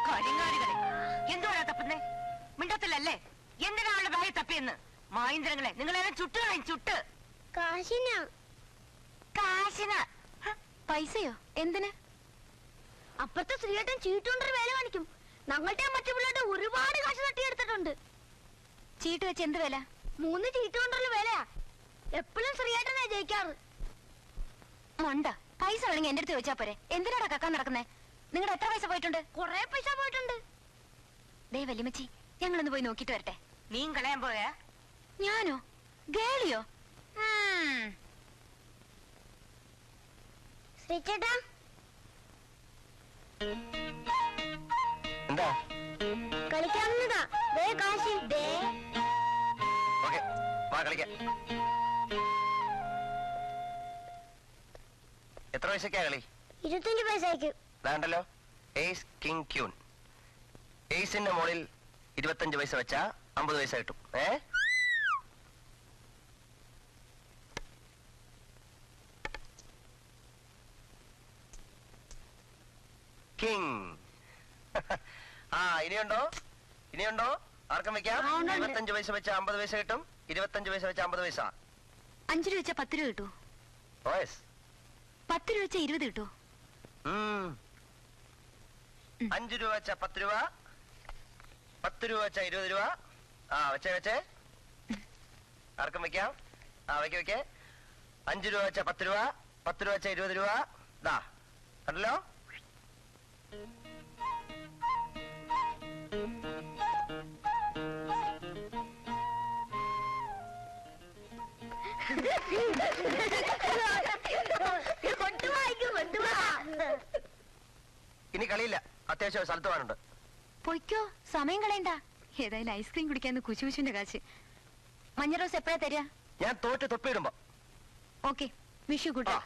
കരിങ്ങാലികളെ എന്തുവാ തപ്പുന്നേ? മിണ്ടത്തില്ലല്ലേ? എന്തിനാ അവളുടെ ബാഗിൽ തപ്പിയെന്ന്? മായിന്ദ്രങ്ങളെ, നിങ്ങളെല്ലാം ചുട്ടുകളയും, ചുട്ട്. കാശിന പൈസയോ? എന്തിന്? അപ്പുറത്തെ ശ്രീയേട്ടൻ ചീട്ടുകൊണ്ടൊരു വേല കാണിക്കും. ഞങ്ങളുടെ മറ്റു പിള്ളേരുടെ ഒരുപാട് കാശ് തട്ടിയെടുത്തിട്ടുണ്ട്. ചീട്ട് വെച്ച് എന്ത് വില? 3 ചീട്ട് കൊണ്ടുള്ള വേലയാ. എപ്പോഴും ശ്രീയേട്ടനെ ജയിക്കാറ്. മണ്ട, പൈസ വേണമെങ്കിൽ എന്റെ അടുത്ത് ചോദിച്ചാ പോരെ. എന്തിനാടാ കക്കാൻ നടക്കുന്നേ? നിങ്ങളുടെ എത്ര പൈസ പോയിട്ടുണ്ട്? കൊറേ പൈസ പോയിട്ടുണ്ട്. ദേ വല്യമ്മച്ചി, ഞങ്ങളൊന്ന് പോയി നോക്കിട്ട് വരട്ടെ. നീ കളയാൻ പോയാ? ഞാനോ? ഗേളിയോ? ശ്രീചേട്ടാ, എന്താ കളിക്കാവുന്നതാ. ദേ കാശ്. ദേ ഓക്കെ, വാ കളിക്കാം. എത്ര പൈസക്കാ കളി? 25 പൈസയ്ക്ക്. വേണ്ടല്ലോ. Ace king queen. ഏസിന്റെ മുകളിൽ 25 പൈസ വെച്ചാ 50 പൈസ കിട്ടും. കിങ്. ഇനിയുണ്ടോ? ഇനിയുണ്ടോ? ആർക്കും വെക്കാം. 25 പൈസ വെച്ച 50 പൈസ കിട്ടും. 25 പൈസ വെച്ച 50 പൈസ. 5 രൂപ വെച്ചാ 10 രൂപ കിട്ടൂ. 10 രൂപ വെച്ചാ 20 കിട്ടൂ. 5 രൂപ വെച്ച 10 രൂപ. 10 രൂപ വെച്ച 20 രൂപ. വെച്ചേ. ആർക്കും വെക്കാം. വെക്കേ. 5 രൂപ വെച്ച 10 രൂപ. 10 രൂപ വെച്ച 20 രൂപ. കണ്ടല്ലോ. ഇനി കളിയില്ല. അത്യാവശ്യം സ്ഥലത്ത് പോകാനുണ്ട്. പൊയ്ക്കോ, സമയം കളയണ്ട. ഏതായാലും ഐസ്ക്രീം കുടിക്കാന്ന് കുശുകുശുന്റെ കാശ്. മഞ്ഞ റോസ് എപ്പോഴാ തരിക? ഞാൻ തോറ്റ് തൊപ്പിയിടുമ്പോ. ഓക്കെ, വിഷു കൂട്ടാ.